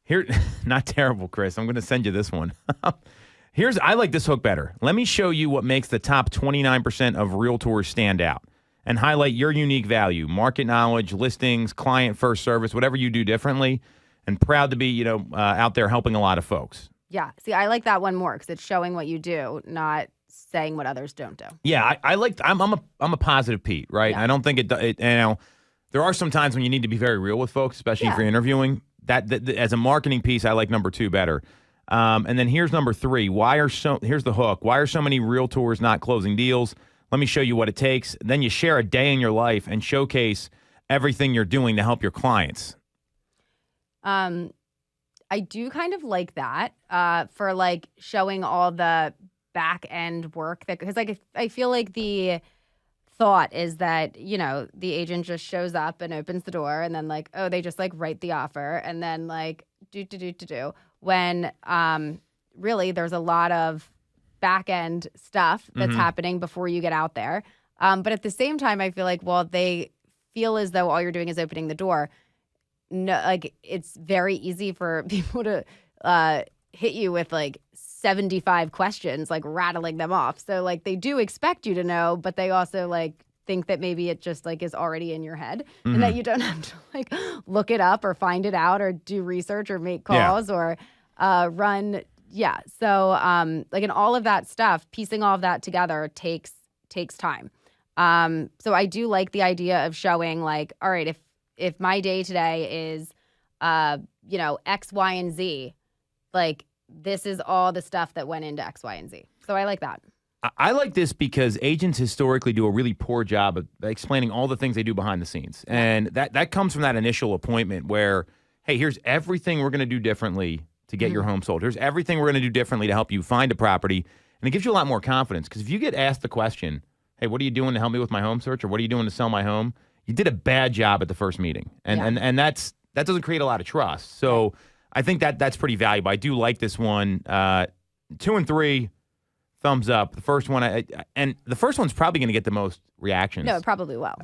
Here, not terrible, Chris. I'm going to send you this one. I like this hook better. Let me show you what makes the top 29% of realtors stand out and highlight your unique value, market knowledge, listings, client first service, whatever you do differently, and proud to be, out there helping a lot of folks. Yeah. See, I like that one more because it's showing what you do, not saying what others don't do. Yeah, I'm a positive Pete, right? Yeah. I don't think there are some times when you need to be very real with folks, especially if you're interviewing. That as a marketing piece, I like number 2 better. And then here's number 3. Here's the hook. Why are so many realtors not closing deals? Let me show you what it takes. Then you share a day in your life and showcase everything you're doing to help your clients. I do kind of like that for like showing all the back end work because like I feel like the thought is that the agent just shows up and opens the door and then like they just like write the offer and then like do when really there's a lot of back end stuff that's happening before you get out there. But at the same time, I feel like they feel as though all you're doing is opening the door. No, like it's very easy for people to hit you with like 75 questions, like rattling them off. So like they do expect you to know, but they also like think that maybe it just like is already in your head and that you don't have to like look it up or find it out or do research or make calls or run. Yeah. So like in all of that stuff, piecing all of that together takes time. So I do like the idea of showing like, all right, if my day today is, X, Y, and Z, like this is all the stuff that went into X, Y, and Z. So I like that. I like this because agents historically do a really poor job of explaining all the things they do behind the scenes. And that comes from that initial appointment where, hey, here's everything we're going to do differently to get your home sold. Here's everything we're going to do differently to help you find a property. And it gives you a lot more confidence because if you get asked the question, hey, what are you doing to help me with my home search or what are you doing to sell my home? You did a bad job at the first meeting. And that doesn't create a lot of trust. So I think that's pretty valuable. I do like this one. 2 and 3, thumbs up. The first one, and the first one's probably going to get the most reactions. No, it probably will.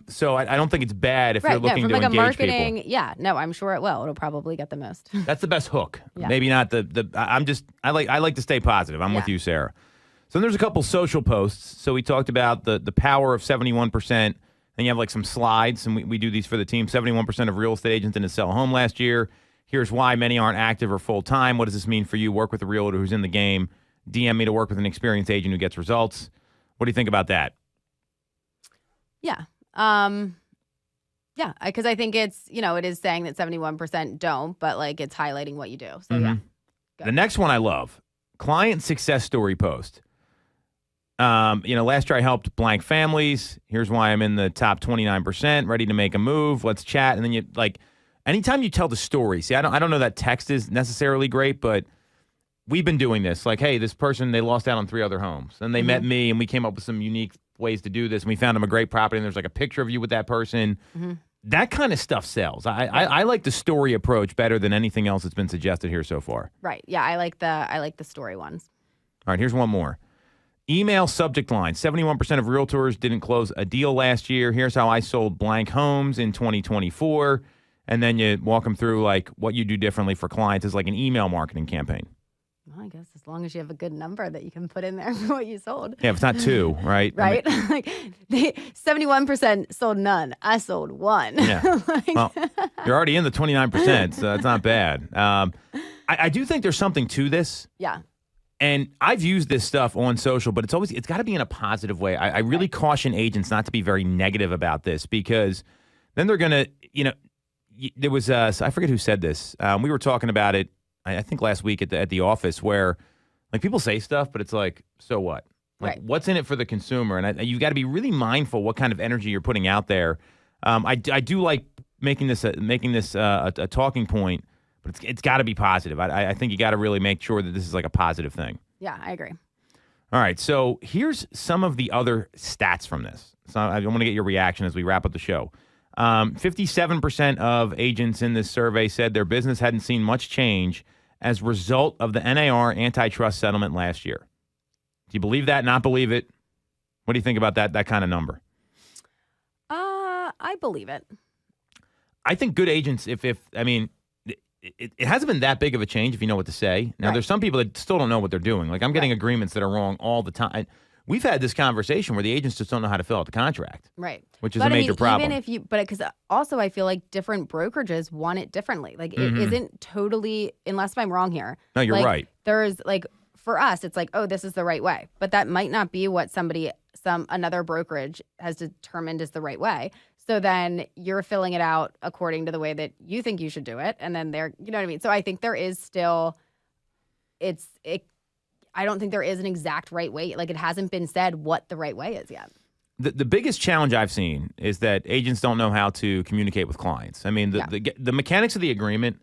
So I don't think it's bad if you're looking from to like engage a marketing, people. Yeah, no, I'm sure it will. It'll probably get the most. That's the best hook. Yeah. Maybe not I like to stay positive. I'm with you, Sarah. So there's a couple social posts. So we talked about the power of 71%. Then you have like some slides, and we do these for the team. 71% of real estate agents didn't sell a home last year. Here's why many aren't active or full-time. What does this mean for you? Work with a realtor who's in the game. DM me to work with an experienced agent who gets results. What do you think about that? Yeah. Yeah, because I think it's, it is saying that 71% don't, but like it's highlighting what you do. So yeah. The next one I love, client success story post. Last year I helped blank families. Here's why I'm in the top 29%, ready to make a move. Let's chat. And then you like, anytime you tell the story, see, I don't know that text is necessarily great, but we've been doing this. Like, hey, this person, they lost out on 3 other homes. And they met me, and we came up with some unique ways to do this. And we found them a great property, and there's like a picture of you with that person. That kind of stuff sells. I like the story approach better than anything else that's been suggested here so far. Right. Yeah, I like the story ones. All right, here's one more. Email subject line. 71% of realtors didn't close a deal last year. Here's how I sold blank homes in 2024. And then you walk them through like what you do differently for clients is like an email marketing campaign. Well, I guess as long as you have a good number that you can put in there for what you sold. Yeah, if it's not 2, right? Right? I mean, like 71% sold none. I sold 1. Yeah. Well, you're already in the 29%, so that's not bad. I do think there's something to this. Yeah. And I've used this stuff on social, but it's got to be in a positive way. I really caution agents not to be very negative about this because then they're going to, there was, I forget who said this. We were talking about it, I think last week at the office where like people say stuff, but it's like, so what? Like what's in it for the consumer? And you've got to be really mindful what kind of energy you're putting out there. I do like making this a talking point. But it's got to be positive. I think you got to really make sure that this is like a positive thing. Yeah, I agree. All right, so here's some of the other stats from this. So I want to get your reaction as we wrap up the show. 57% of agents in this survey said their business hadn't seen much change as a result of the NAR antitrust settlement last year. you believe that, not believe it? What do you think about that kind of number? I believe it. I think good agents, it hasn't been that big of a change if you know what to say. Now, there's some people that still don't know what they're doing. Like, I'm getting agreements that are wrong all the time. We've had this conversation where the agents just don't know how to fill out the contract. Right. Which is a major problem. Because also I feel like different brokerages want it differently. Like, it isn't totally, unless I'm wrong here. No, you're right. There's for us, it's like, oh, this is the right way. But that might not be what another brokerage has determined is the right way. So then you're filling it out according to the way that you think you should do it. And then you know what I mean? So I think there is still, I don't think there is an exact right way. Like, it hasn't been said what the right way is yet. The biggest challenge I've seen is that agents don't know how to communicate with clients. I mean, the mechanics of the agreement,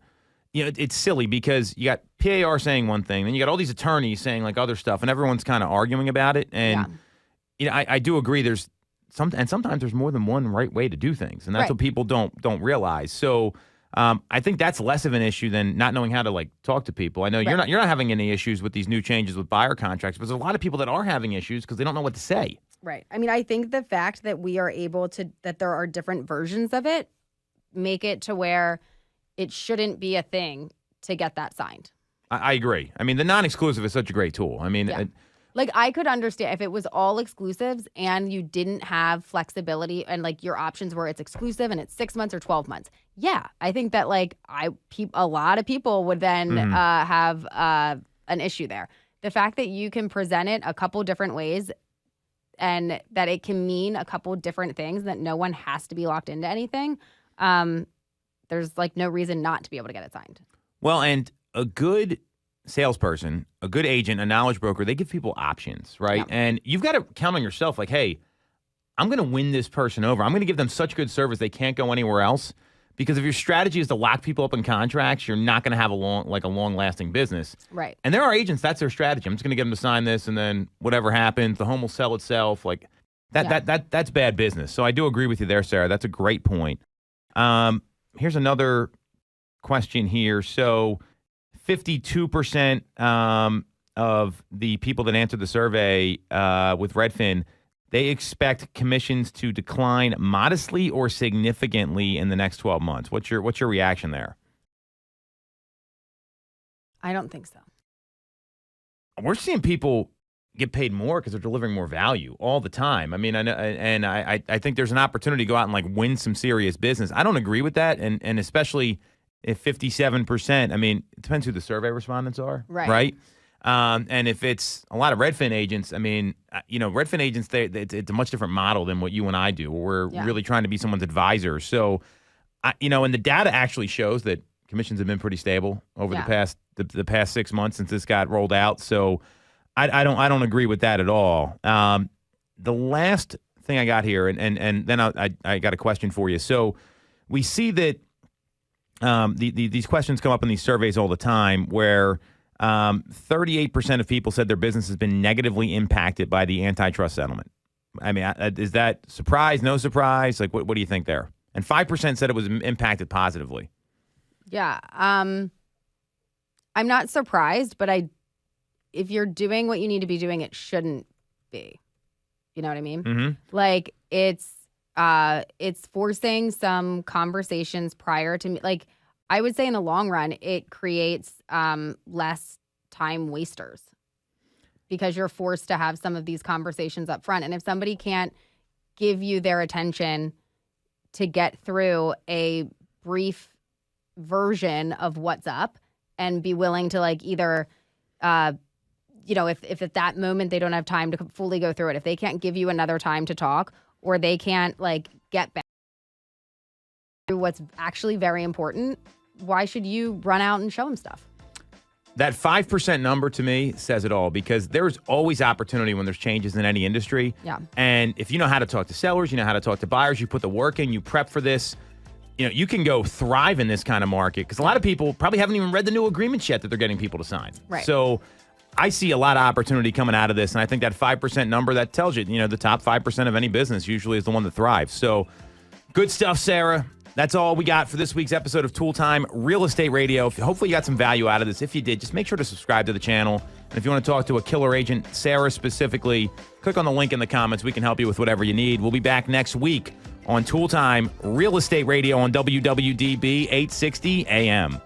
it's silly because you got PAR saying one thing, then you got all these attorneys saying like other stuff, and everyone's kind of arguing about it. And I do agree there's sometimes there's more than one right way to do things, and that's what people don't realize. So I think that's less of an issue than not knowing how to talk to people. I know you're not having any issues with these new changes with buyer contracts, but there's a lot of people that are having issues because they don't know what to say. Right. I mean, I think the fact that we are able to that there are different versions of it make it to where it shouldn't be a thing to get that signed. I agree. I mean, the non-exclusive is such a great tool. I mean. I could understand if it was all exclusives and you didn't have flexibility and your options were it's exclusive and it's 6 months or 12 months. Yeah, I think that a lot of people would then have an issue there. The fact that you can present it a couple different ways and that it can mean a couple different things, that no one has to be locked into anything, there's no reason not to be able to get it signed. Well, and a good salesperson, a good agent, a knowledge broker, they give people options, right? Yeah. And you've got to count on yourself hey, I'm going to win this person over. I'm going to give them such good service they can't go anywhere else. Because if your strategy is to lock people up in contracts, you're not going to have a long-lasting business. Right. And there are agents, that's their strategy. I'm just going to get them to sign this, and then whatever happens, the home will sell itself. That's bad business. So I do agree with you there, Sarah. That's a great point. Here's another question here. So 52% of the people that answered the survey with Redfin, they expect commissions to decline modestly or significantly in the next 12 months. What's your reaction there? I don't think so. We're seeing people get paid more because they're delivering more value all the time. I mean, I know, and I think there's an opportunity to go out and win some serious business. I don't agree with that, and especially if 57%. I mean, it depends who the survey respondents are, right? And if it's a lot of Redfin agents, I mean, Redfin agents, it's a much different model than what you and I do. We're really trying to be someone's advisor. So, and the data actually shows that commissions have been pretty stable over the past 6 months since this got rolled out. So, I don't agree with that at all. The last thing I got here, and then I got a question for you. So, we see that these questions come up in these surveys all the time where 38% of people said their business has been negatively impacted by the antitrust settlement. I mean, is that surprise, no surprise? What do you think there? And 5% said it was impacted positively. Yeah. I'm not surprised, but if you're doing what you need to be doing, it shouldn't be. You know what I mean? Mm-hmm. It's forcing some conversations prior to I would say in the long run, it creates less time wasters because you're forced to have some of these conversations up front. And if somebody can't give you their attention to get through a brief version of what's up and be willing to either, if at that moment they don't have time to fully go through it, if they can't give you another time to talk or they can't get back to what's actually very important, why should you run out and show them stuff? That 5% number to me says it all because there's always opportunity when there's changes in any industry. Yeah. And if you know how to talk to sellers, you know how to talk to buyers, you put the work in, you prep for this, you can go thrive in this kind of market because a lot of people probably haven't even read the new agreements yet that they're getting people to sign. Right. So I see a lot of opportunity coming out of this, and I think that 5% number, that tells you, the top 5% of any business usually is the one that thrives. So good stuff, Sarah. That's all we got for this week's episode of Tool Time Real Estate Radio. Hopefully you got some value out of this. If you did, just make sure to subscribe to the channel. And if you want to talk to a killer agent, Sarah specifically, click on the link in the comments. We can help you with whatever you need. We'll be back next week on Tool Time Real Estate Radio on WWDB 860 AM.